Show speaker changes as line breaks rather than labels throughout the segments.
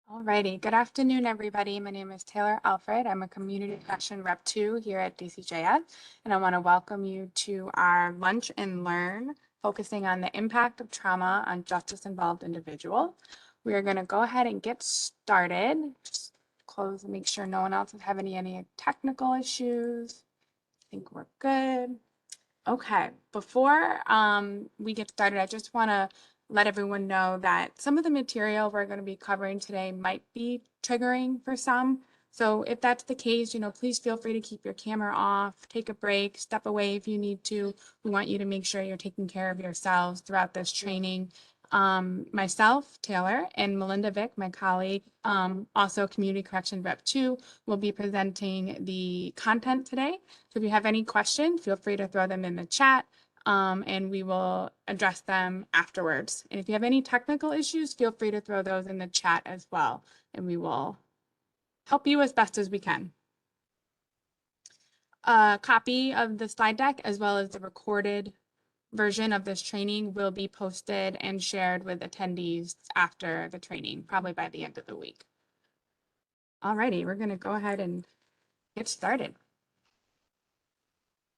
Alrighty, good afternoon, everybody. My name is Taylor Alfred. I'm a Community Correction Rep 2 here at DCJF, and I want to welcome you to our Lunch and Learn, focusing on the impact of trauma on justice-involved individuals. We are going to go ahead and get started. Just close and make sure no one else is having any technical issues. I think we're good. Okay, before we get started, I just want to let everyone know that some of the material we're going to be covering today might be triggering for some. So if that's the case, please feel free to keep your camera off, take a break, step away if you need to. We want you to make sure you're taking care of yourselves throughout this training. Myself, Taylor, and Melinda Vick, my colleague, also Community Correction Rep 2, will be presenting the content today. So if you have any questions, feel free to throw them in the chat. And we will address them afterwards. And if you have any technical issues, feel free to throw those in the chat as well, and we will help you as best as we can. A copy of the slide deck, as well as the recorded version of this training, will be posted and shared with attendees after the training, probably by the end of the week. Alrighty, we're going to go ahead and get started.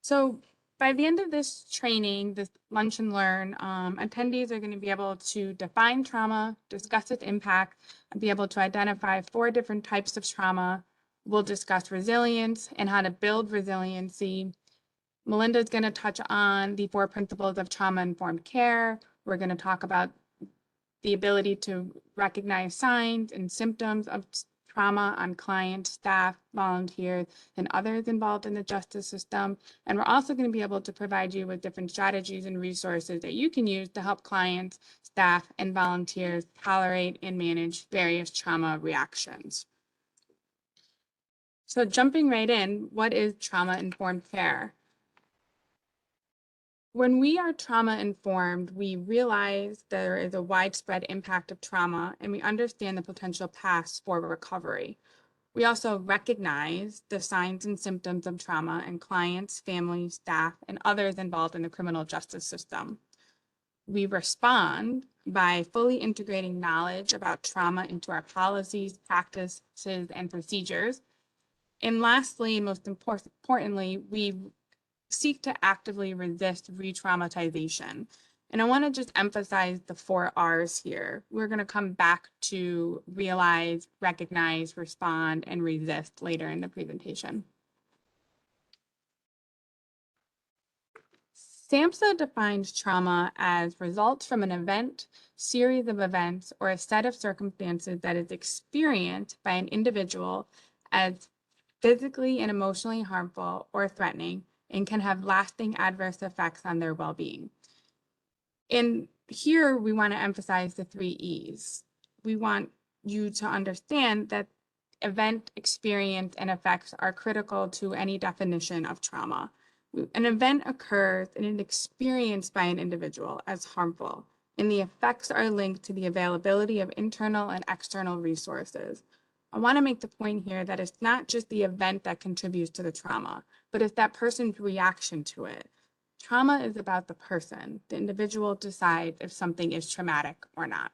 So by the end of this training, this Lunch and Learn, attendees are going to be able to define trauma, discuss its impact, and be able to identify 4 different types of trauma. We'll discuss resilience and how to build resiliency. Melinda is going to touch on the 4 principles of trauma-informed care. We're going to talk about the ability to recognize signs and symptoms of trauma on clients, staff, volunteers, and others involved in the justice system. And we're also going to be able to provide you with different strategies and resources that you can use to help clients, staff, and volunteers tolerate and manage various trauma reactions. So jumping right in, what is trauma-informed care? When we are trauma-informed, we realize there is a widespread impact of trauma, and we understand the potential paths for recovery. We also recognize the signs and symptoms of trauma in clients, families, staff, and others involved in the criminal justice system. We respond by fully integrating knowledge about trauma into our policies, practices, and procedures. And lastly, most importantly, we seek to actively resist re-traumatization. And I want to just emphasize the 4 R's here. We're going to come back to realize, recognize, respond, and resist later in the presentation. SAMHSA defines trauma as results from an event, series of events, or a set of circumstances that is experienced by an individual as physically and emotionally harmful or threatening, and can have lasting adverse effects on their well-being. And here we want to emphasize the 3 E's. We want you to understand that event, experience, and effects are critical to any definition of trauma. An event occurs and is experienced by an individual as harmful, and the effects are linked to the availability of internal and external resources. I want to make the point here that it's not just the event that contributes to the trauma, but it's that person's reaction to it. Trauma is about the person. The individual decides if something is traumatic or not.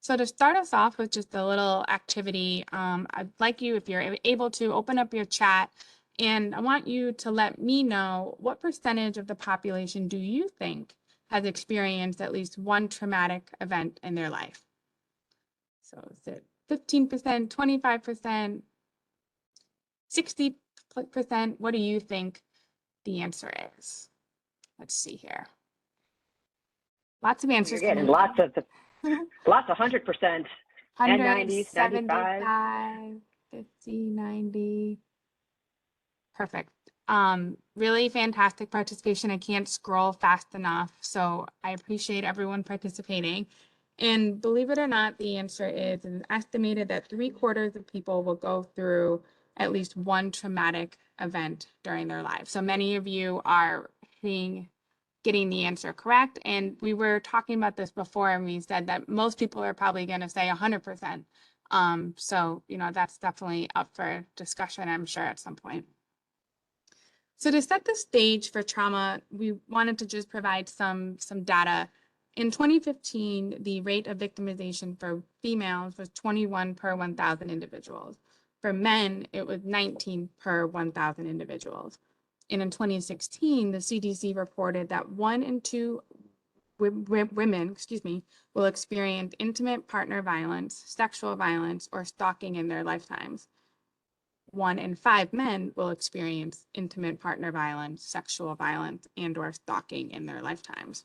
So to start us off with just a little activity, I'd like you, if you're able to, open up your chat, and I want you to let me know what percentage of the population do you think has experienced at least one traumatic event in their life? So is it 15%, 25%, 60%? What do you think the answer is? Let's see here. Lots of answers.
You're getting lots of 100%.
100, 75, 50, 90. Perfect. Really fantastic participation. I can't scroll fast enough, so I appreciate everyone participating. And believe it or not, the answer is estimated that 3/4 of people will go through at least one traumatic event during their lives. So many of you are getting the answer correct. And we were talking about this before, and we said that most people are probably going to say 100%. So, that's definitely up for discussion, I'm sure, at some point. So to set the stage for trauma, we wanted to just provide some data. In 2015, the rate of victimization for females was 21 per 1,000 individuals. For men, it was 19 per 1,000 individuals. And in 2016, the CDC reported that 1 in 2 women, will experience intimate partner violence, sexual violence, or stalking in their lifetimes. 1 in 5 men will experience intimate partner violence, sexual violence, and/or stalking in their lifetimes.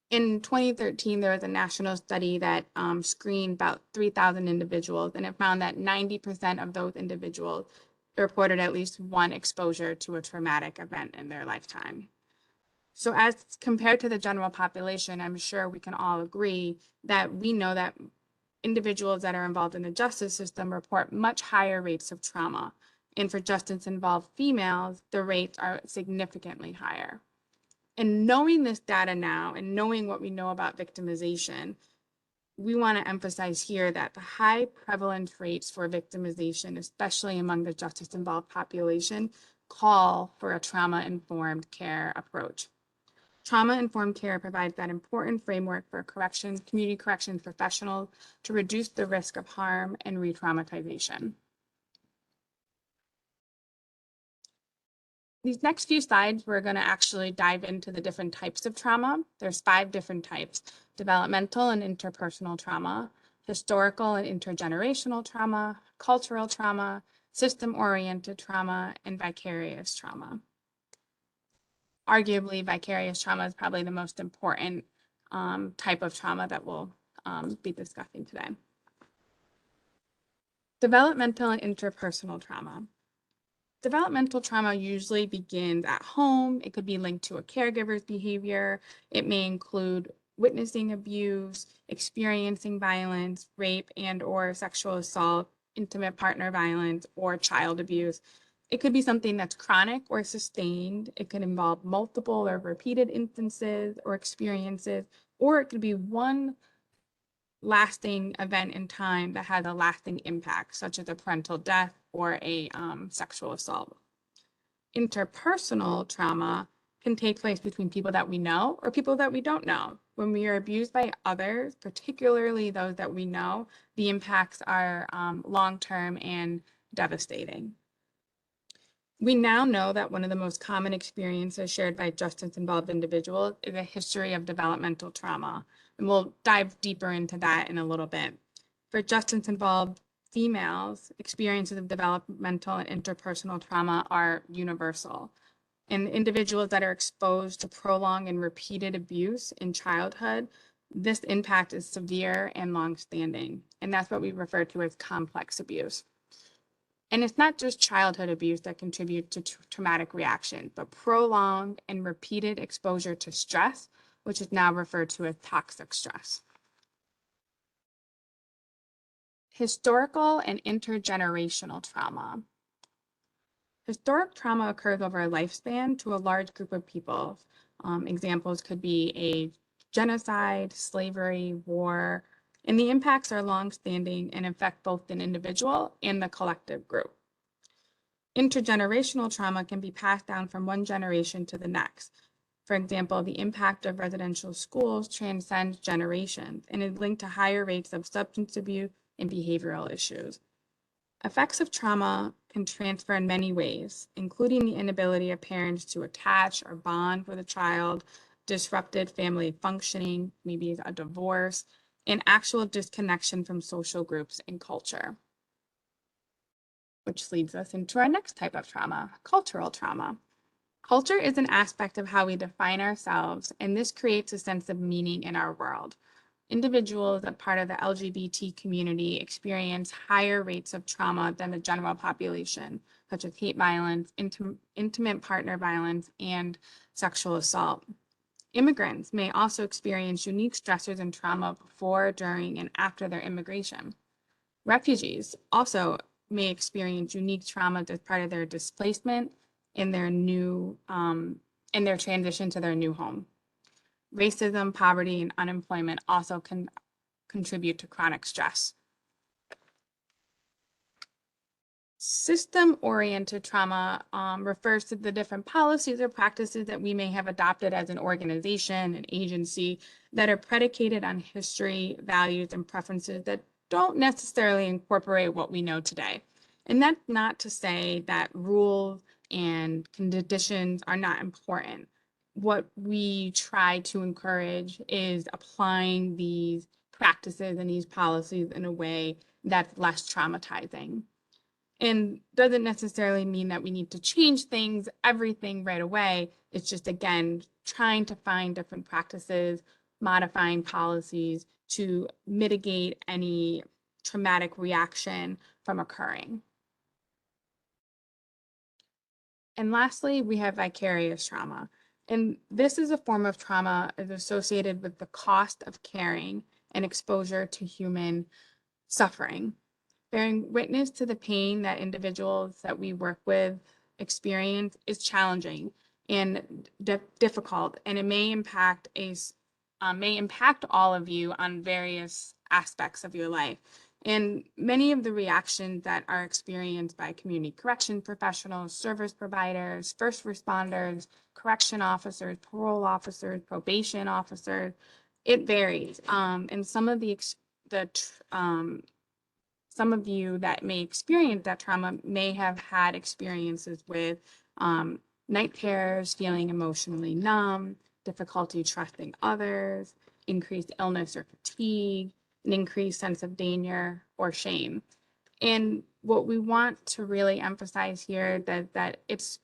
In 2013, there was a national study that screened about 3,000 individuals, and it found that 90% of those individuals reported at least one exposure to a traumatic event in their lifetime. So as compared to the general population, I'm sure we can all agree that we know that individuals that are involved in the justice system report much higher rates of trauma. And for justice-involved females, the rates are significantly higher. And knowing this data now and knowing what we know about victimization, we want to emphasize here that the high prevalence rates for victimization, especially among the justice-involved population, call for a trauma-informed care approach. Trauma-informed care provides that important framework for community corrections professionals to reduce the risk of harm and re-traumatization. These next few slides, we're going to actually dive into the different types of trauma. There's 5 different types: developmental and interpersonal trauma, historical and intergenerational trauma, cultural trauma, system-oriented trauma, and vicarious trauma. Arguably, vicarious trauma is probably the most important type of trauma that we'll be discussing today. Developmental and interpersonal trauma. Developmental trauma usually begins at home. It could be linked to a caregiver's behavior. It may include witnessing abuse, experiencing violence, rape and/or sexual assault, intimate partner violence, or child abuse. It could be something that's chronic or sustained. It could involve multiple or repeated instances or experiences, or it could be one lasting event in time that has a lasting impact, such as a parental death or a sexual assault. Interpersonal trauma can take place between people that we know or people that we don't know. When we are abused by others, particularly those that we know, the impacts are long-term and devastating. We now know that one of the most common experiences shared by justice-involved individuals is a history of developmental trauma. And we'll dive deeper into that in a little bit. For justice-involved females, experiences of developmental and interpersonal trauma are universal. And individuals that are exposed to prolonged and repeated abuse in childhood, this impact is severe and long-standing. And that's what we refer to as complex abuse. And it's not just childhood abuse that contributes to traumatic reaction, but prolonged and repeated exposure to stress, which is now referred to as toxic stress. Historical and intergenerational trauma. Historic trauma occurs over a lifespan to a large group of people. Examples could be a genocide, slavery, war, and the impacts are long-standing and affect both an individual and the collective group. Intergenerational trauma can be passed down from one generation to the next. For example, the impact of residential schools transcends generations and is linked to higher rates of substance abuse and behavioral issues. Effects of trauma can transfer in many ways, including the inability of parents to attach or bond with a child, disrupted family functioning, maybe a divorce, and actual disconnection from social groups and culture. Which leads us into our next type of trauma, cultural trauma. Culture is an aspect of how we define ourselves, and this creates a sense of meaning in our world. Individuals that part of the LGBT community experience higher rates of trauma than the general population, such as hate violence, intimate partner violence, and sexual assault. Immigrants may also experience unique stressors and trauma before, during, and after their immigration. Refugees also may experience unique trauma as part of their displacement in their transition to their new home. Racism, poverty, and unemployment also can contribute to chronic stress. System-oriented trauma refers to the different policies or practices that we may have adopted as an organization, an agency, that are predicated on history, values, and preferences that don't necessarily incorporate what we know today. And that's not to say that rules and conditions are not important. What we try to encourage is applying these practices and these policies in a way that's less traumatizing. And doesn't necessarily mean that we need to change things, everything right away. It's just, again, trying to find different practices, modifying policies to mitigate any traumatic reaction from occurring. And lastly, we have vicarious trauma. And this is a form of trauma associated with the cost of caring and exposure to human suffering. Bearing witness to the pain that individuals that we work with experience is challenging and difficult, and it may impact all of you on various aspects of your life. And many of the reactions that are experienced by community correction professionals, service providers, first responders, correction officers, parole officers, probation officers, it varies. And some of some of you that may experience that trauma may have had experiences with night terrors, feeling emotionally numb, difficulty trusting others, increased illness or fatigue, an increased sense of danger or shame. And what we want to really emphasize here that it's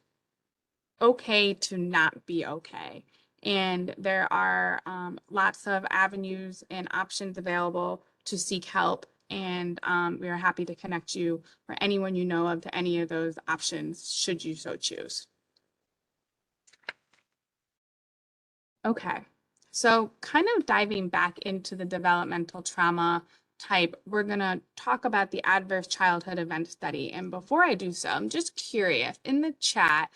okay to not be okay. And there are lots of avenues and options available to seek help. And we are happy to connect you or anyone you know of to any of those options, should you so choose. Okay, so kind of diving back into the developmental trauma type, we're going to talk about the adverse childhood event study. And before I do so, I'm just curious, in the chat,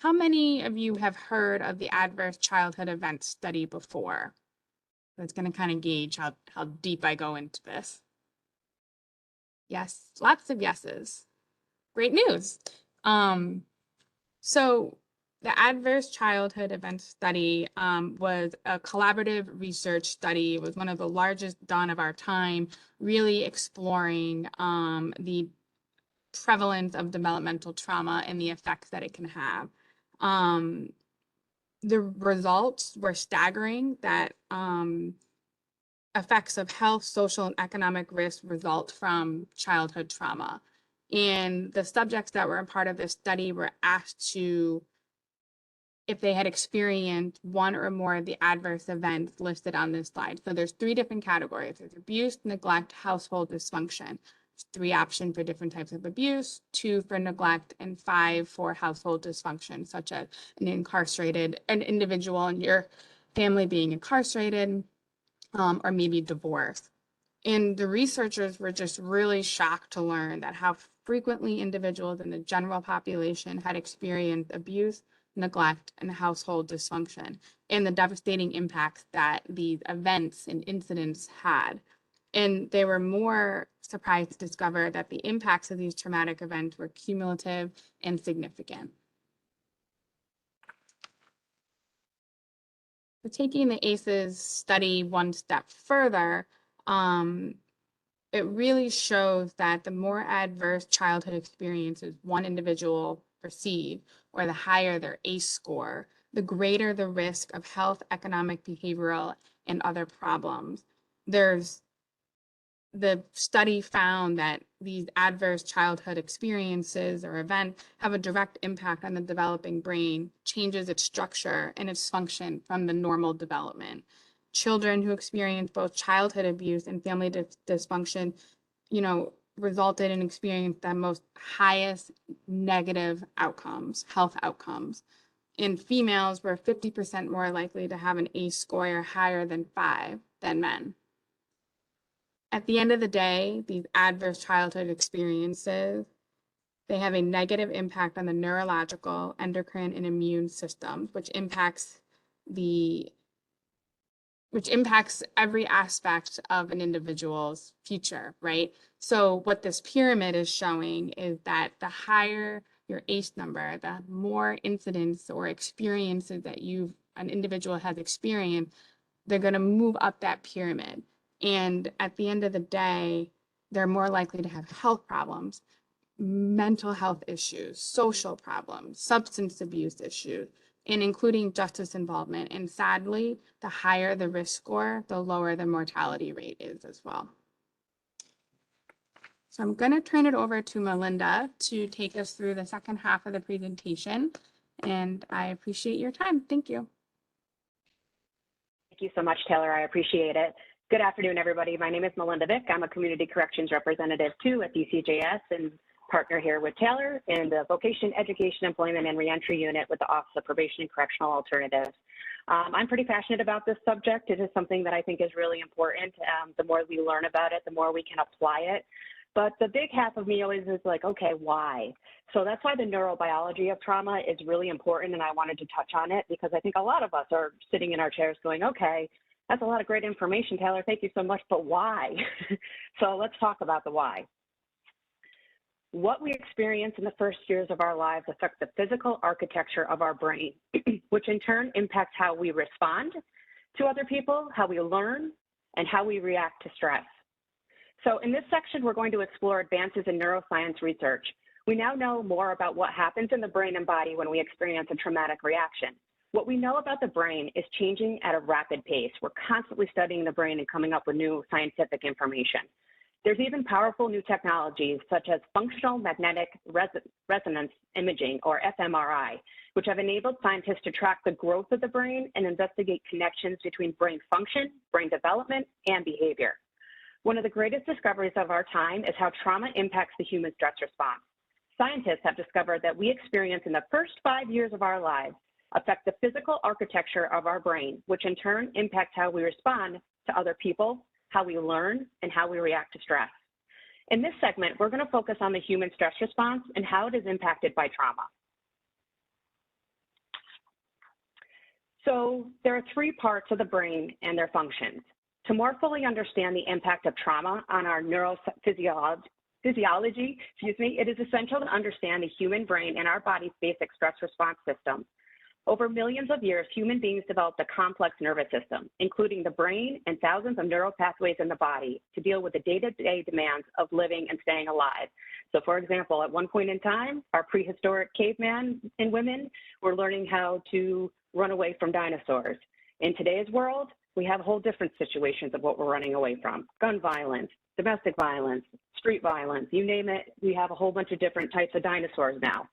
how many of you have heard of the adverse childhood event study before? That's going to kind of gauge how deep I go into this. Yes, lots of yeses. Great news. So the Adverse Childhood Event Study was a collaborative research study. It was one of the largest done of our time, really exploring the prevalence of developmental trauma and the effects that it can have. The results were staggering that effects of health, social, and economic risk result from childhood trauma. And the subjects that were a part of this study were asked to, if they had experienced one or more of the adverse events listed on this slide. So there's 3 different categories. There's abuse, neglect, household dysfunction. There's 3 options for different types of abuse, 2 for neglect, and 5 for household dysfunction, such as an individual in your family being incarcerated, or maybe divorce. And the researchers were just really shocked to learn that how frequently individuals in the general population had experienced abuse, neglect, and household dysfunction, and the devastating impacts that these events and incidents had. And they were more surprised to discover that the impacts of these traumatic events were cumulative and significant. So taking the ACEs study one step further, it really shows that the more adverse childhood experiences one individual perceive, or the higher their ACE score, the greater the risk of health, economic, behavioral, and other problems. The study found that these adverse childhood experiences or events have a direct impact on the developing brain, changes its structure and its function from the normal development. Children who experience both childhood abuse and family dysfunction, resulted in experiencing the most highest negative outcomes, health outcomes. And females were 50% more likely to have an ACE score higher than 5 than men. At the end of the day, these adverse childhood experiences, they have a negative impact on the neurological, endocrine, and immune systems, which which impacts every aspect of an individual's future, right? So what this pyramid is showing is that the higher your ACE number, the more incidents or experiences that an individual has experienced, they're going to move up that pyramid. And at the end of the day, they're more likely to have health problems, mental health issues, social problems, substance abuse issues, and including justice involvement. And sadly, the higher the risk score, the lower the mortality rate is as well. So I'm going to turn it over to Melinda to take us through the second half of the presentation. And I appreciate your time. Thank you.
Thank you so much, Taylor. I appreciate it. Good afternoon, everybody. My name is Melinda Vick. I'm a community corrections representative too at DCJS and partner here with Taylor in the Vocation, Education, Employment, and Reentry Unit with the Office of Probation and Correctional Alternatives. I'm pretty passionate about this subject. It is something that I think is really important. The more we learn about it, the more we can apply it. But the big half of me always is like, okay, why? So that's why the neurobiology of trauma is really important, and I wanted to touch on it because I think a lot of us are sitting in our chairs going, okay, that's a lot of great information, Taylor. Thank you so much, but why? So let's talk about the why. What we experience in the first years of our lives affects the physical architecture of our brain, which in turn impacts how we respond to other people, how we learn, and how we react to stress. So in this section, we're going to explore advances in neuroscience research. We now know more about what happens in the brain and body when we experience a traumatic reaction. What we know about the brain is changing at a rapid pace. We're constantly studying the brain and coming up with new scientific information. There's even powerful new technologies such as functional magnetic resonance imaging, or fMRI, which have enabled scientists to track the growth of the brain and investigate connections between brain function, brain development, and behavior. One of the greatest discoveries of our time is how trauma impacts the human stress response. Scientists have discovered that we experience in the first 5 years of our lives affect the physical architecture of our brain, which in turn impacts how we respond to other people, how we learn, and how we react to stress. In this segment, we're going to focus on the human stress response and how it is impacted by trauma. So there are 3 parts of the brain and their functions. To more fully understand the impact of trauma on our neurophysiology, it is essential to understand the human brain and our body's basic stress response system. Over millions of years, human beings developed a complex nervous system, including the brain and thousands of neural pathways in the body to deal with the day-to-day demands of living and staying alive. So for example, at one point in time, our prehistoric cavemen and women were learning how to run away from dinosaurs. In today's world, we have whole different situations of what we're running away from: gun violence, domestic violence, street violence, you name it. We have a whole bunch of different types of dinosaurs now.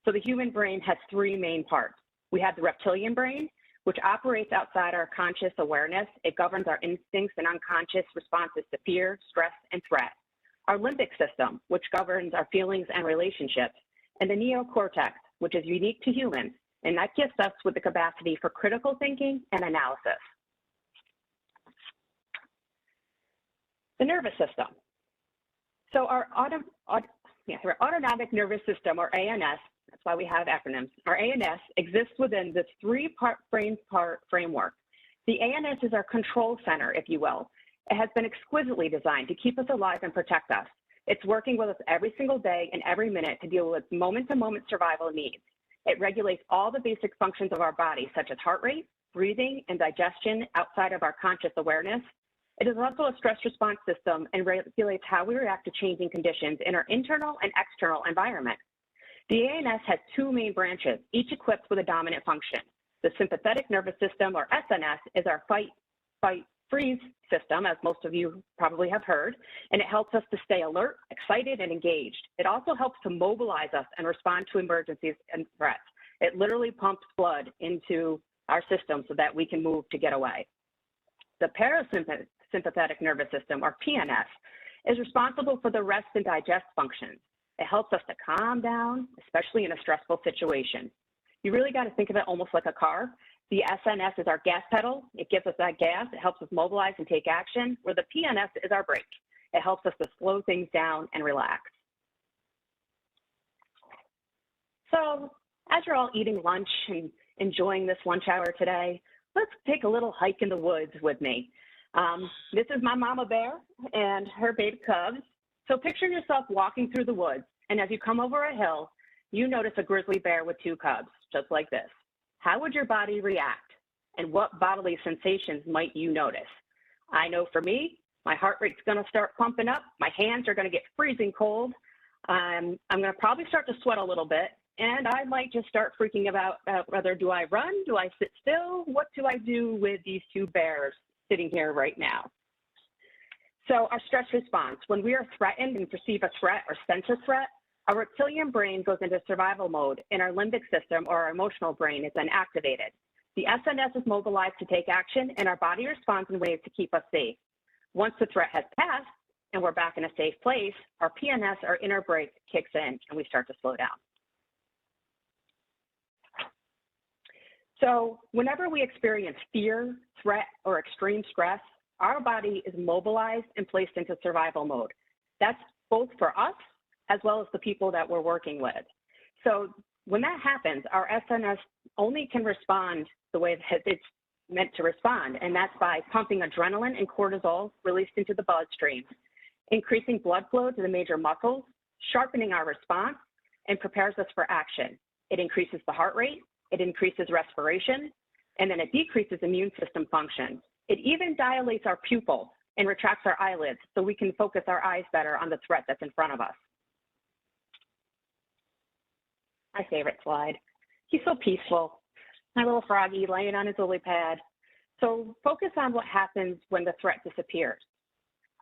So the human brain has 3 main parts. We have the reptilian brain, which operates outside our conscious awareness. It governs our instincts and unconscious responses to fear, stress, and threat. Our limbic system, which governs our feelings and relationships. And the neocortex, which is unique to humans, and that gifts us with the capacity for critical thinking and analysis. The nervous system. So our autonomic nervous system, or ANS, that's why we have acronyms, our ANS exists within this 3-part brain framework. The ANS is our control center, if you will. It has been exquisitely designed to keep us alive and protect us. It's working with us every single day and every minute to deal with moment-to-moment survival needs. It regulates all the basic functions of our body, such as heart rate, breathing, and digestion outside of our conscious awareness. It is also a stress response system and regulates how we react to changing conditions in our internal and external environment. The ANS has 2 main branches, each equipped with a dominant function. The sympathetic nervous system, or SNS, is our fight, freeze system, as most of you probably have heard, and it helps us to stay alert, excited, and engaged. It also helps to mobilize us and respond to emergencies and threats. It literally pumps blood into our system so that we can move to get away. The parasympathetic nervous system, or PNS, is responsible for the rest and digest functions. It helps us to calm down, especially in a stressful situation. You really got to think of it almost like a car. The SNS is our gas pedal. It gives us that gas. It helps us mobilize and take action, where the PNS is our brake. It helps us to slow things down and relax. So as you're all eating lunch and enjoying this lunch hour today, let's take a little hike in the woods with me. This is my mama bear and her baby cubs. So picture yourself walking through the woods, and as you come over a hill, you notice a grizzly bear with 2 cubs, just like this. How would your body react, and what bodily sensations might you notice? I know for me, my heart rate's gonna start pumping up, my hands are gonna get freezing cold, I'm gonna probably start to sweat a little bit, and I might just start freaking about whether do I run, do I sit still, what do I do with these 2 bears sitting here right now? So our stress response, when we are threatened and perceive a threat or sense a threat, our reptilian brain goes into survival mode, and our limbic system or our emotional brain is then activated. The SNS is mobilized to take action, and our body responds in ways to keep us safe. Once the threat has passed and we're back in a safe place, our PNS, our inner brake, kicks in, and we start to slow down. So whenever we experience fear, threat, or extreme stress, our body is mobilized and placed into survival mode. That's both for us as well as the people that we're working with. So when that happens, our SNS only can respond the way that it's meant to respond, and that's by pumping adrenaline and cortisol released into the bloodstream, increasing blood flow to the major muscles, sharpening our response, and prepares us for action. It increases the heart rate, it increases respiration, and then it decreases immune system function. It even dilates our pupils and retracts our eyelids so we can focus our eyes better on the threat that's in front of us. My favorite slide. He's so peaceful. My little froggy laying on his lily pad. So focus on what happens when the threat disappears.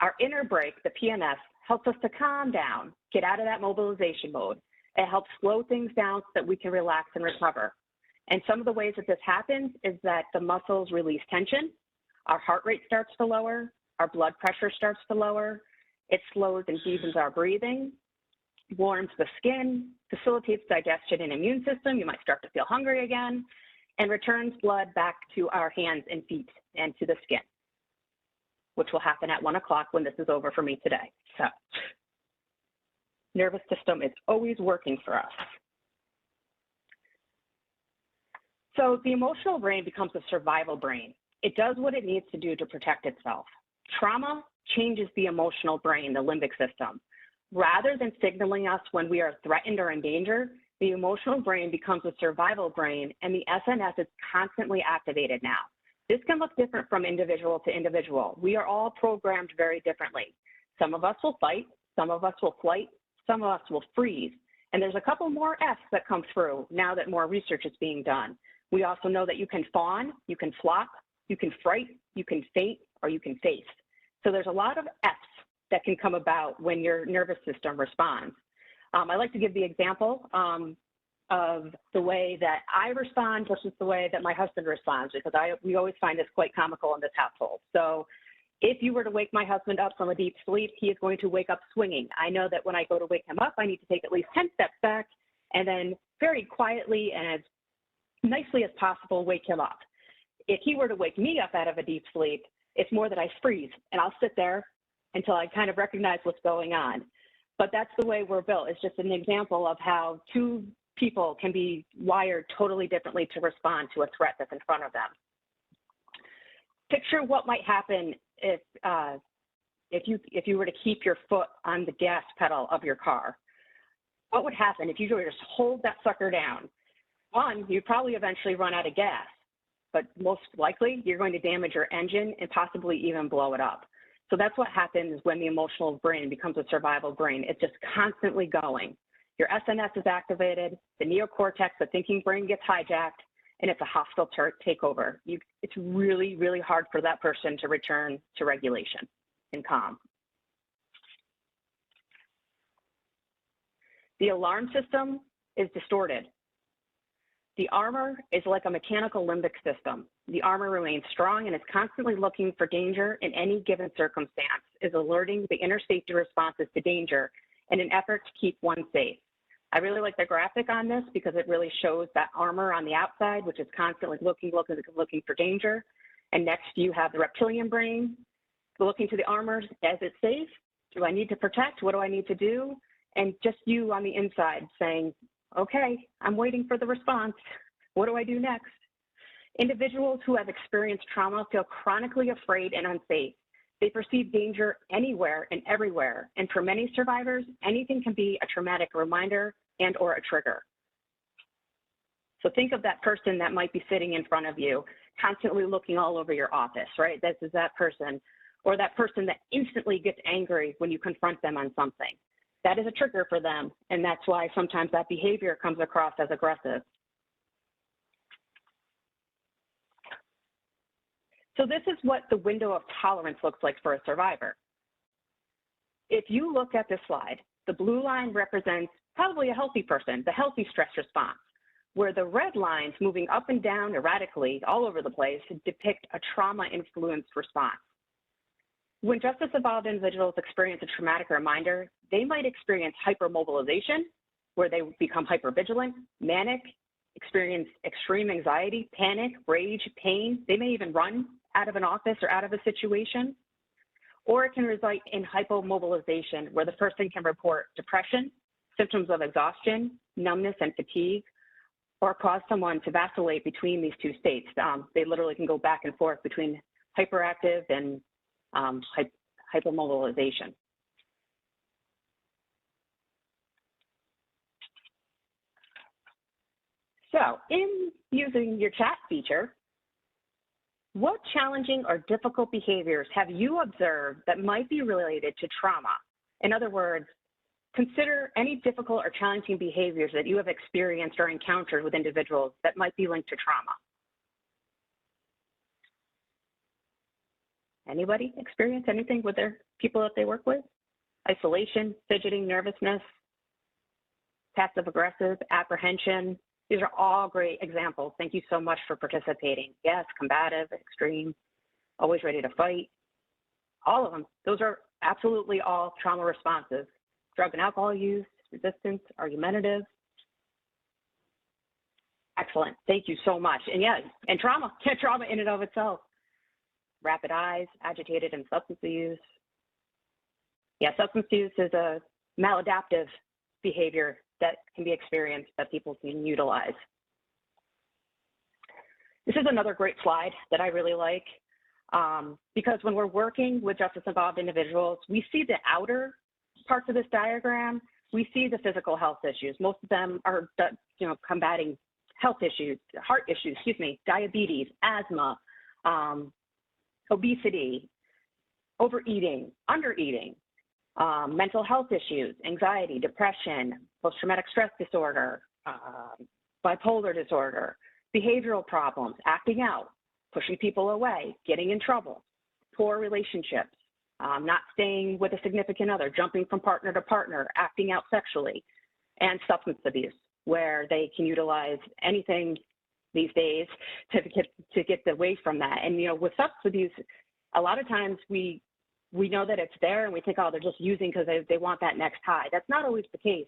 Our inner brake, the PNS, helps us to calm down, get out of that mobilization mode. It helps slow things down so that we can relax and recover. And some of the ways that this happens is that the muscles release tension, our heart rate starts to lower, our blood pressure starts to lower, it slows and deepens our breathing, warms the skin, facilitates digestion and immune system, you might start to feel hungry again, and returns blood back to our hands and feet and to the skin, which will happen at 1 o'clock when this is over for me today. So, nervous system is always working for us. So the emotional brain becomes a survival brain. It does what it needs to do to protect itself. Trauma changes the emotional brain, the limbic system. Rather than signaling us when we are threatened or in danger, the emotional brain becomes a survival brain, and the SNS is constantly activated now. This can look different from individual to individual. We are all programmed very differently. Some of us will fight, some of us will flight, some of us will freeze. And there's a couple more F's that come through now that more research is being done. We also know that you can fawn, you can flop, you can fright, you can faint, or you can face. So there's a lot of F's that can come about when your nervous system responds. I like to give the example of the way that I respond versus the way that my husband responds, because we always find this quite comical in this household. So if you were to wake my husband up from a deep sleep, he is going to wake up swinging. I know that when I go to wake him up, I need to take at least 10 steps back and then very quietly and as nicely as possible wake him up. If he were to wake me up out of a deep sleep, it's more that I freeze and I'll sit there until I kind of recognize what's going on. But that's the way we're built. It's just an example of how 2 people can be wired totally differently to respond to a threat that's in front of them. Picture what might happen if you were to keep your foot on the gas pedal of your car. What would happen if you were to just hold that sucker down? One, you'd probably eventually run out of gas, but most likely you're going to damage your engine and possibly even blow it up. So that's what happens when the emotional brain becomes a survival brain. It's just constantly going. Your SNS is activated, the neocortex, the thinking brain gets hijacked, and it's a hostile takeover. It's really, really hard for that person to return to regulation and calm. The alarm system is distorted. The armor is like a mechanical limbic system. The armor remains strong and is constantly looking for danger in any given circumstance, is alerting the inner safety responses to danger in an effort to keep one safe. I really like the graphic on this because it really shows that armor on the outside, which is constantly looking for danger. And next you have the reptilian brain looking to the armor as it's safe. Do I need to protect? What do I need to do? And just you on the inside saying, okay, I'm waiting for the response. What do I do next? Individuals who have experienced trauma feel chronically afraid and unsafe. They perceive danger anywhere and everywhere. And for many survivors, anything can be a traumatic reminder and or a trigger. So think of that person that might be sitting in front of you, constantly looking all over your office, right? This is that person, or that person that instantly gets angry when you confront them on something. That is a trigger for them, and that's why sometimes that behavior comes across as aggressive. So this is what the window of tolerance looks like for a survivor. If you look at this slide, the blue line represents probably a healthy person, the healthy stress response, where the red lines moving up and down erratically all over the place depict a trauma-influenced response. When justice-involved individuals experience a traumatic reminder, they might experience hypermobilization, where they become hypervigilant, manic, experience extreme anxiety, panic, rage, pain. They may even run out of an office or out of a situation. Or it can result in hypomobilization, where the person can report depression, symptoms of exhaustion, numbness, and fatigue, or cause someone to vacillate between these two states. They literally can go back and forth between hyperactive and hypermobilization. So in using your chat feature, what challenging or difficult behaviors have you observed that might be related to trauma? In other words, consider any difficult or challenging behaviors that you have experienced or encountered with individuals that might be linked to trauma. Anybody experience anything with their people that they work with? Isolation, fidgeting, nervousness, passive aggressive, apprehension. These are all great examples. Thank you so much for participating. Yes, combative, extreme, always ready to fight. All of them. Those are absolutely all trauma responses. Drug and alcohol use, resistance, argumentative. Excellent. Thank you so much. And yeah, and trauma in and of itself. Rapid eyes, agitated, and substance use. Yeah, substance use is a maladaptive behavior that can be experienced that people can utilize. This is another great slide that I really like because when we're working with justice-involved individuals, we see the outer parts of this diagram. We see the physical health issues. Most of them are, combating health issues, heart issues, diabetes, asthma, obesity, overeating, undereating, mental health issues, anxiety, depression, post-traumatic stress disorder, bipolar disorder, behavioral problems, acting out, pushing people away, getting in trouble, poor relationships, not staying with a significant other, jumping from partner to partner, acting out sexually, and substance abuse, where they can utilize anything these days to get away from that. And, with substance abuse, a lot of times we know that it's there and we think, oh, they're just using because they want that next high. That's not always the case.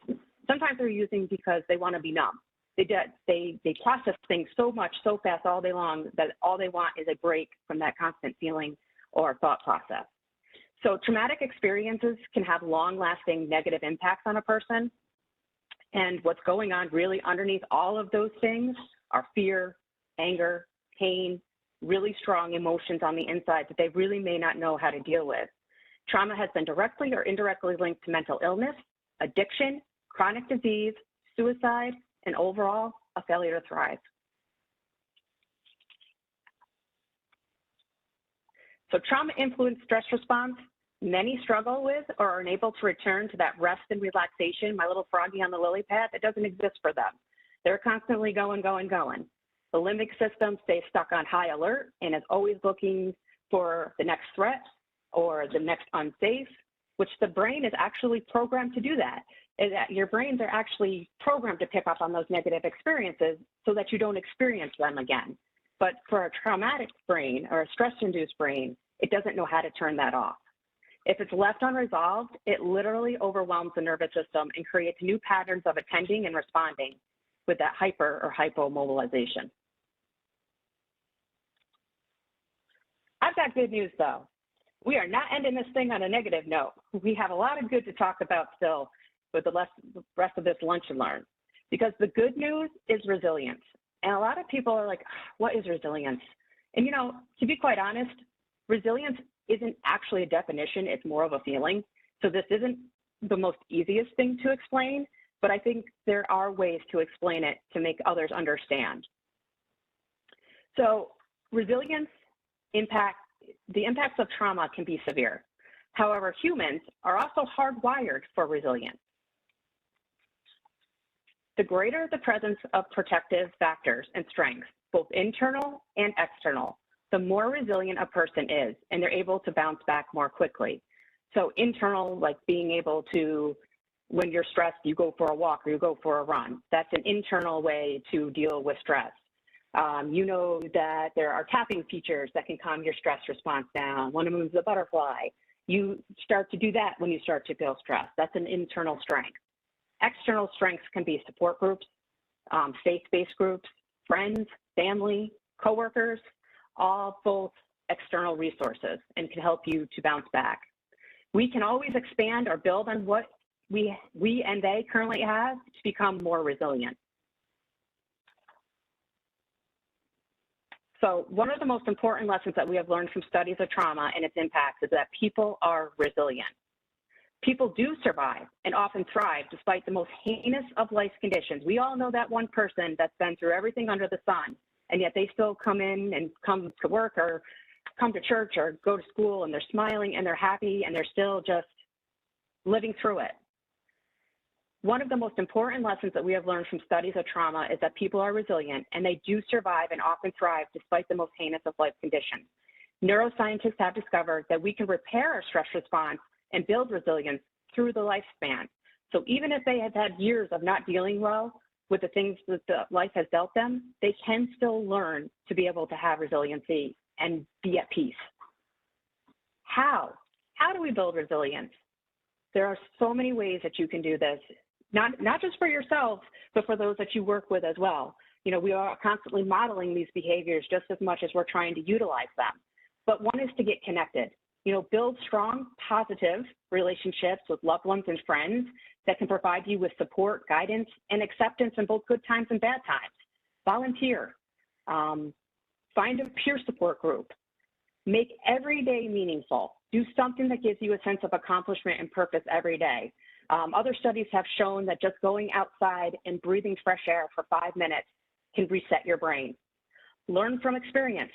Sometimes they're using because they want to be numb. They process things so much, so fast all day long that all they want is a break from that constant feeling or thought process. So traumatic experiences can have long-lasting negative impacts on a person. And what's going on really underneath all of those things are fear, anger, pain, really strong emotions on the inside that they really may not know how to deal with. Trauma has been directly or indirectly linked to mental illness, addiction, chronic disease, suicide, and overall, a failure to thrive. So trauma-influenced stress response, many struggle with or are unable to return to that rest and relaxation, my little froggy on the lily pad, that doesn't exist for them. They're constantly going. The limbic system stays stuck on high alert and is always looking for the next threat or the next unsafe, which the brain is actually programmed to do that. Your brains are actually programmed to pick up on those negative experiences so that you don't experience them again. But for a traumatic brain or a stress-induced brain, it doesn't know how to turn that off. If it's left unresolved, it literally overwhelms the nervous system and creates new patterns of attending and responding with that hyper or hypomobilization. I've got good news though. We are not ending this thing on a negative note. We have a lot of good to talk about still with the rest of this lunch and learn, because the good news is resilience. And a lot of people are like, what is resilience? And, to be quite honest, resilience isn't actually a definition, it's more of a feeling. So this isn't the most easiest thing to explain, but I think there are ways to explain it to make others understand. So resilience the impacts of trauma can be severe. However, humans are also hardwired for resilience. The greater the presence of protective factors and strengths, both internal and external, the more resilient a person is, and they're able to bounce back more quickly. So internal, like being able to, when you're stressed, you go for a walk or you go for a run. That's an internal way to deal with stress. You know that there are tapping features that can calm your stress response down. One of them is the butterfly. You start to do that when you start to feel stressed. That's an internal strength. External strengths can be support groups, faith-based groups, friends, family, coworkers, all both external resources and can help you to bounce back. We can always expand or build on what we and they currently have to become more resilient. So one of the most important lessons that we have learned from studies of trauma and its impacts is that people are resilient. People do survive and often thrive despite the most heinous of life's conditions. We all know that one person that's been through everything under the sun, and yet they still come in and come to work or come to church or go to school, and they're smiling and they're happy and they're still just living through it. One of the most important lessons that we have learned from studies of trauma is that people are resilient and they do survive and often thrive despite the most heinous of life conditions. Neuroscientists have discovered that we can repair our stress response and build resilience through the lifespan. So even if they have had years of not dealing well with the things that life has dealt them, they can still learn to be able to have resiliency and be at peace. How? How do we build resilience? There are so many ways that you can do this, not just for yourself, but for those that you work with as well. We are constantly modeling these behaviors just as much as we're trying to utilize them. But one is to get connected. Build strong, positive relationships with loved ones and friends that can provide you with support, guidance, and acceptance in both good times and bad times. Volunteer. Find a peer support group. Make every day meaningful. Do something that gives you a sense of accomplishment and purpose every day. Other studies have shown that just going outside and breathing fresh air for 5 minutes can reset your brain. Learn from experience.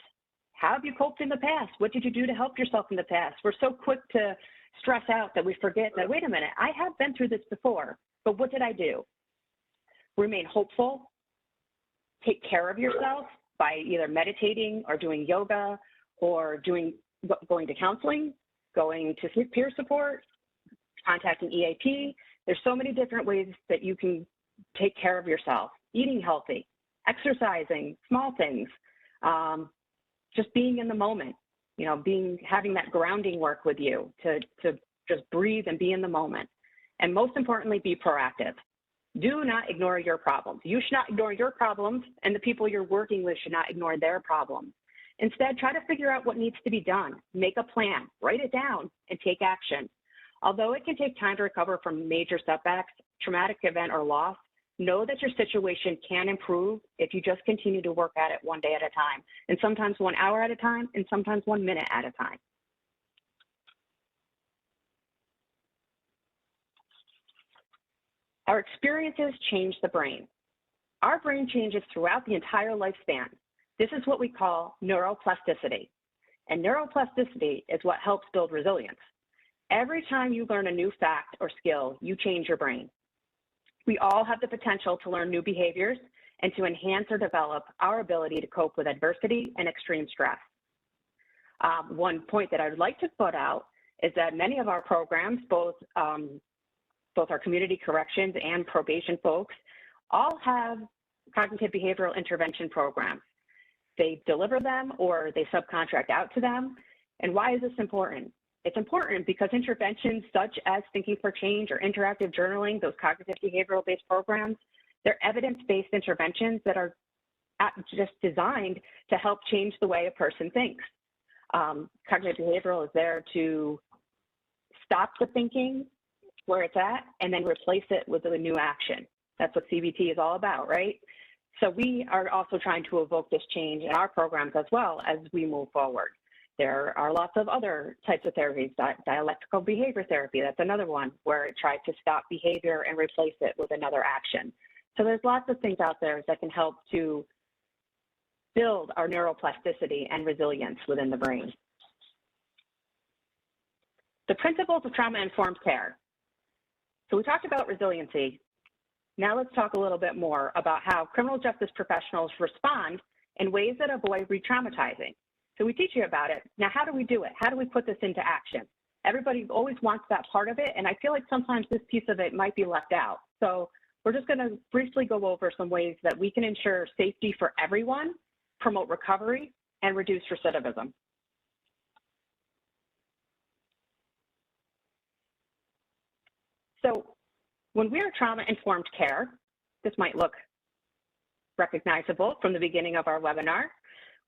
How have you coped in the past? What did you do to help yourself in the past? We're so quick to stress out that we forget that, wait a minute, I have been through this before, but what did I do? Remain hopeful. Take care of yourself by either meditating or doing yoga or going to counseling, going to peer support, contacting EAP. There's so many different ways that you can take care of yourself. Eating healthy, exercising, small things, just being in the moment, having that grounding work with you to just breathe and be in the moment. And most importantly, be proactive. Do not ignore your problems. You should not ignore your problems, and the people you're working with should not ignore their problems. Instead, try to figure out what needs to be done. Make a plan, write it down, and take action. Although it can take time to recover from major setbacks, traumatic event, or loss, know that your situation can improve if you just continue to work at it one day at a time, and sometimes 1 hour at a time, and sometimes 1 minute at a time. Our experiences change the brain. Our brain changes throughout the entire lifespan. This is what we call neuroplasticity. And neuroplasticity is what helps build resilience. Every time you learn a new fact or skill, you change your brain. We all have the potential to learn new behaviors and to enhance or develop our ability to cope with adversity and extreme stress. One point that I would like to put out is that many of our programs, both our community corrections and probation folks, all have cognitive behavioral intervention programs. They deliver them or they subcontract out to them. And why is this important? It's important because interventions such as Thinking for Change or interactive journaling, those cognitive behavioral-based programs, they're evidence-based interventions that are just designed to help change the way a person thinks. Cognitive behavioral is there to stop the thinking where it's at and then replace it with a new action. That's what CBT is all about, right? So we are also trying to evoke this change in our programs as well as we move forward. There are lots of other types of therapies, dialectical behavior therapy, that's another one where it tries to stop behavior and replace it with another action. So there's lots of things out there that can help to build our neuroplasticity and resilience within the brain. The principles of trauma-informed care. So we talked about resiliency. Now let's talk a little bit more about how criminal justice professionals respond in ways that avoid re-traumatizing. So we teach you about it. Now, how do we do it? How do we put this into action? Everybody always wants that part of it, and I feel like sometimes this piece of it might be left out. So we're just going to briefly go over some ways that we can ensure safety for everyone, promote recovery, and reduce recidivism. So when we are trauma-informed care, this might look recognizable from the beginning of our webinar,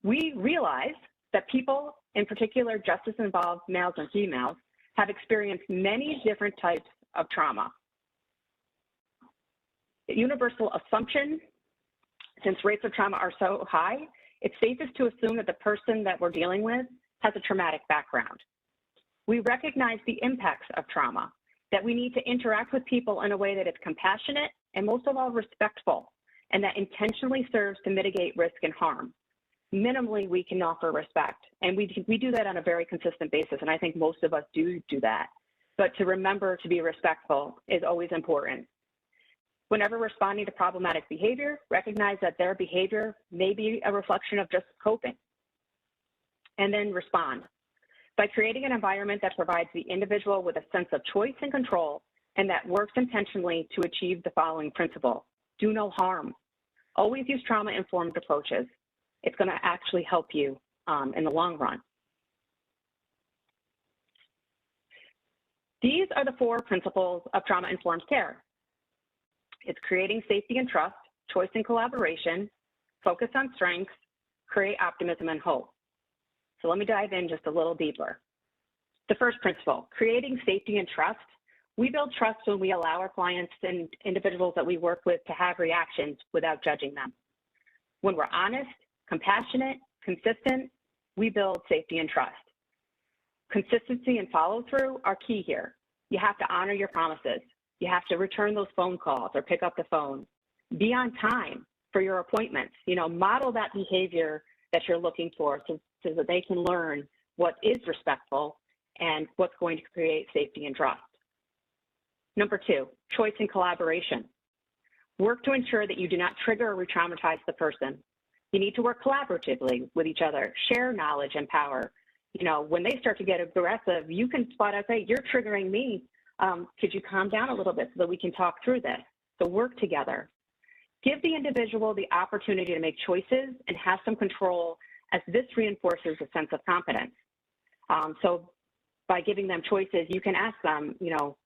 we realize that people, in particular justice-involved males and females, have experienced many different types of trauma. The universal assumption, since rates of trauma are so high, it's safest to assume that the person that we're dealing with has a traumatic background. We recognize the impacts of trauma, that we need to interact with people in a way that is compassionate and most of all respectful, and that intentionally serves to mitigate risk and harm. Minimally, we can offer respect, and we do that on a very consistent basis, and I think most of us do that. But to remember to be respectful is always important. Whenever responding to problematic behavior, recognize that their behavior may be a reflection of just coping, and then respond. By creating an environment that provides the individual with a sense of choice and control, and that works intentionally to achieve the following principle: do no harm. Always use trauma-informed approaches. It's going to actually help you in the long run. These are the 4 principles of trauma-informed care. It's creating safety and trust, choice and collaboration, focus on strengths, create optimism and hope. So let me dive in just a little deeper. The first principle, creating safety and trust. We build trust when we allow our clients and individuals that we work with to have reactions without judging them. When we're honest, compassionate, consistent, we build safety and trust. Consistency and follow through are key here. You have to honor your promises. You have to return those phone calls or pick up the phone. Be on time for your appointments. You know, model that behavior that you're looking for so that they can learn what is respectful and what's going to create safety and trust. Number 2, choice and collaboration. Work to ensure that you do not trigger or re-traumatize the person. You need to work collaboratively with each other, share knowledge and power. You know, when they start to get aggressive, you can spot out, hey, you're triggering me. Could you calm down a little bit so that we can talk through this? So work together. Give the individual the opportunity to make choices and have some control, as this reinforces a sense of confidence. So by giving them choices, you can ask them, you know,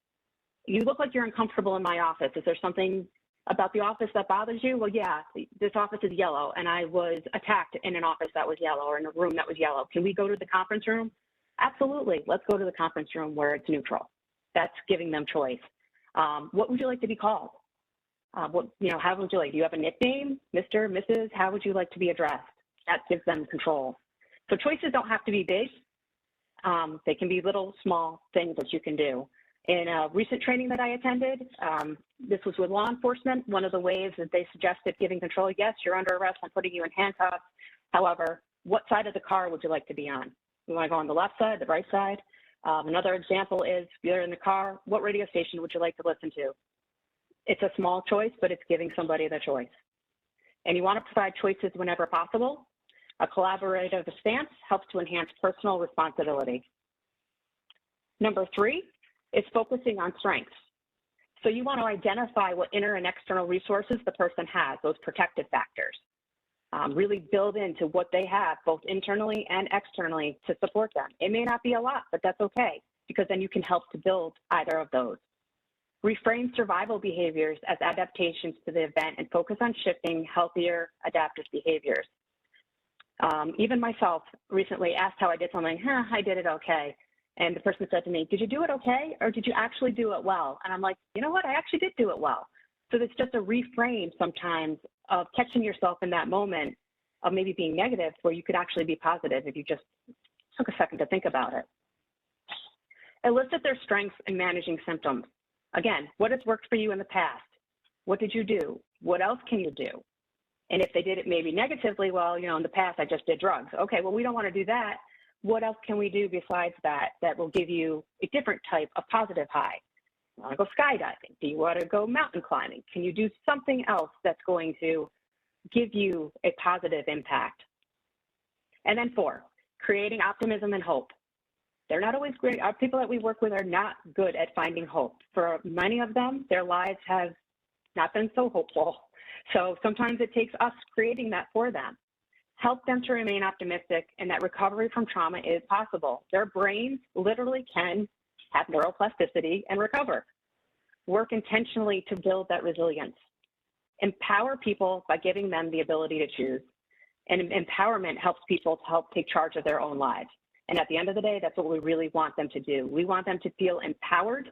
you look like you're uncomfortable in my office. Is there something about the office that bothers you? Well, yeah, this office is yellow, and I was attacked in an office that was yellow or in a room that was yellow. Can we go to the conference room? Absolutely. Let's go to the conference room where it's neutral. That's giving them choice. What would you like to be called? How would you like? Do you have a nickname, Mr., Mrs.? How would you like to be addressed? That gives them control. So choices don't have to be big. They can be little, small things that you can do. In a recent training that I attended, this was with law enforcement. One of the ways that they suggested giving control, yes, you're under arrest, I'm putting you in handcuffs. However, what side of the car would you like to be on? You want to go on the left side, the right side? Another example is, if you're in the car, what radio station would you like to listen to? It's a small choice, but it's giving somebody the choice. And you want to provide choices whenever possible. A collaborative stance helps to enhance personal responsibility. Number 3 is focusing on strengths. So you want to identify what inner and external resources the person has, those protective factors. Really build into what they have, both internally and externally, to support them. It may not be a lot, but that's okay, because then you can help to build either of those. Reframe survival behaviors as adaptations to the event and focus on shifting healthier adaptive behaviors. Even myself recently asked how I did something. I did it okay. And the person said to me, did you do it okay, or did you actually do it well? And I'm like, you know what, I actually did do it well. So it's just a reframe sometimes of catching yourself in that moment of maybe being negative where you could actually be positive if you just took a second to think about it. Elicit their strengths in managing symptoms. Again, what has worked for you in the past? What did you do? What else can you do? And if they did it maybe negatively, well, you know, in the past I just did drugs. Okay, well, we don't want to do that. What else can we do besides that that will give you a different type of positive high? You want to go skydiving? Do you want to go mountain climbing? Can you do something else that's going to give you a positive impact? And then 4, creating optimism and hope. They're not always great. Our people that we work with are not good at finding hope. For many of them, their lives have not been so hopeful. So sometimes it takes us creating that for them. Help them to remain optimistic and that recovery from trauma is possible. Their brains literally can have neuroplasticity and recover. Work intentionally to build that resilience. Empower people by giving them the ability to choose. And empowerment helps people to help take charge of their own lives. And at the end of the day, that's what we really want them to do. We want them to feel empowered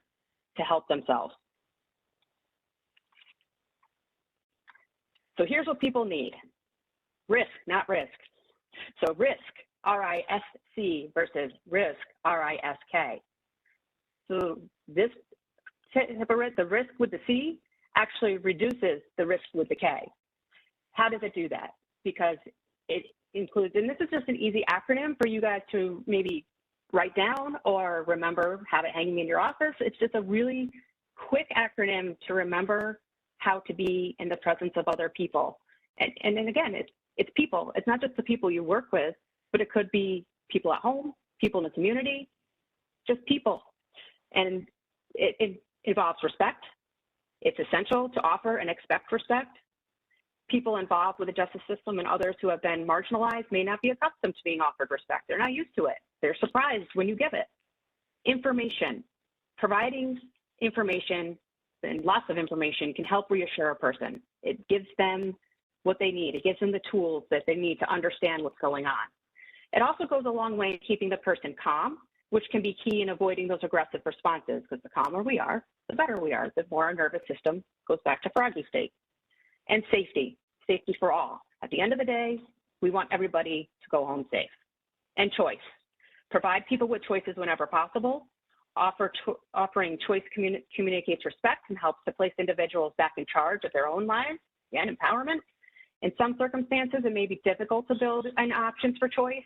to help themselves. So here's what people need. Risk, not risk. So risk, R-I-S-C versus risk, R-I-S-K. So this, the risk with the C actually reduces the risk with the K. How does it do that? Because it includes, and this is just an easy acronym for you guys to maybe write down or remember, have it hanging in your office. It's just a really quick acronym to remember how to be in the presence of other people. And then again, it's people. It's not just the people you work with, but it could be people at home, people in the community, just people. And it involves respect. It's essential to offer and expect respect. People involved with the justice system and others who have been marginalized may not be accustomed to being offered respect. They're not used to it. They're surprised when you give it. Information, providing information and lots of information can help reassure a person. It gives them what they need. It gives them the tools that they need to understand what's going on. It also goes a long way in keeping the person calm, which can be key in avoiding those aggressive responses, because the calmer we are, the better we are, the more our nervous system goes back to froggy state. And safety, safety for all. At the end of the day, we want everybody to go home safe. And choice, provide people with choices whenever possible. Offering choice communicates respect and helps to place individuals back in charge of their own lives. Again, empowerment. In some circumstances, it may be difficult to build an options for choice,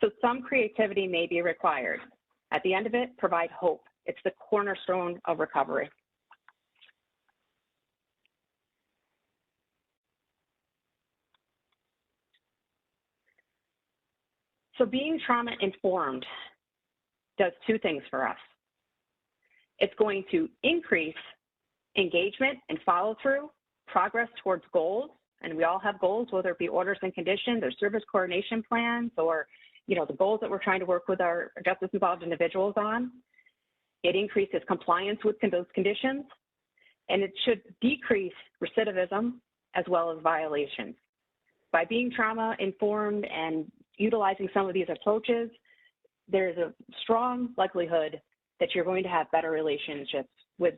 so some creativity may be required. At the end of it, provide hope. It's the cornerstone of recovery. So being trauma-informed does 2 things for us. It's going to increase engagement and follow-through, progress towards goals, and we all have goals, whether it be orders and conditions or service coordination plans or, you know, the goals that we're trying to work with our justice-involved individuals on. It increases compliance with those conditions, and it should decrease recidivism as well as violations. By being trauma-informed and utilizing some of these approaches, there's a strong likelihood that you're going to have better relationships with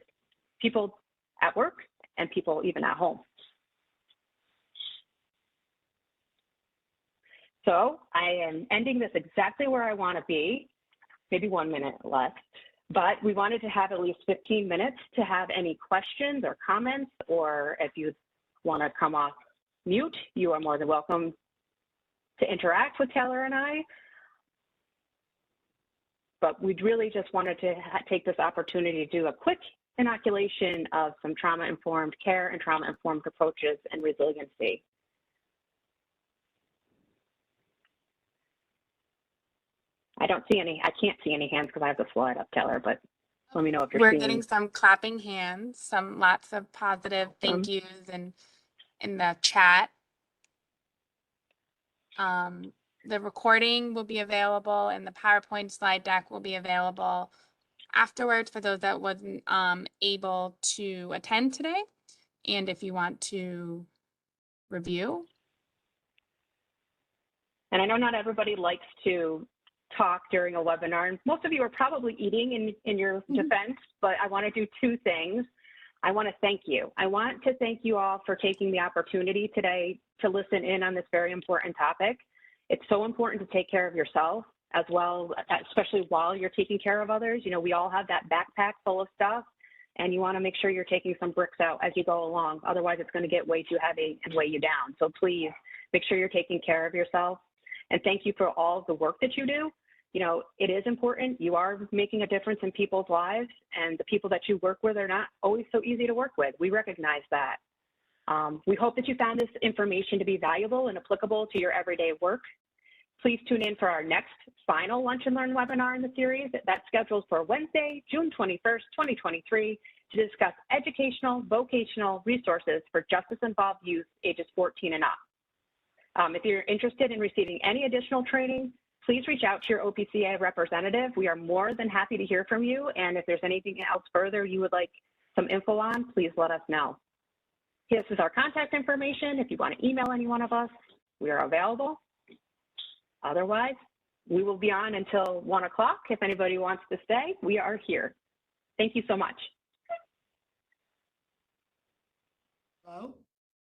people at work and people even at home. So I am ending this exactly where I want to be, maybe 1 minute less, but we wanted to have at least 15 minutes to have any questions or comments, or if you want to come off mute, you are more than welcome to interact with Taylor and I. But we'd really just wanted to take this opportunity to do a quick inoculation of some trauma-informed care and trauma-informed approaches and resiliency. I can't see any hands because I have the slide up, Taylor, but let me know if you're
We're
seeing.
getting some clapping hands, some lots of positive thank yous in the chat. The recording will be available and the PowerPoint slide deck will be available afterwards for those that wasn't able to attend today. And if you want to review.
And I know not everybody likes to talk during a webinar, and most of you are probably eating in your defense, but I want to do 2 things. I want to thank you. I want to thank you all for taking the opportunity today to listen in on this very important topic. It's so important to take care of yourself as well, especially while you're taking care of others. You know, we all have that backpack full of stuff, and you want to make sure you're taking some bricks out as you go along. Otherwise, it's going to get way too heavy and weigh you down. So please make sure you're taking care of yourself. And thank you for all the work that you do. You know, it is important. You are making a difference in people's lives, and the people that you work with are not always so easy to work with. We recognize that. We hope that you found this information to be valuable and applicable to your everyday work. Please tune in for our next final Lunch and Learn webinar in the series that's scheduled for Wednesday, June 21st, 2023, to discuss educational, vocational resources for justice-involved youth ages 14 and up. If you're interested in receiving any additional training, please reach out to your OPCA representative. We are more than happy to hear from you. And if there's anything else further you would like some info on, please let us know. This is our contact information. If you want to email any one of us, we are available. Otherwise, we will be on until 1 o'clock. If anybody wants to stay, we are here. Thank you so much.
Hello?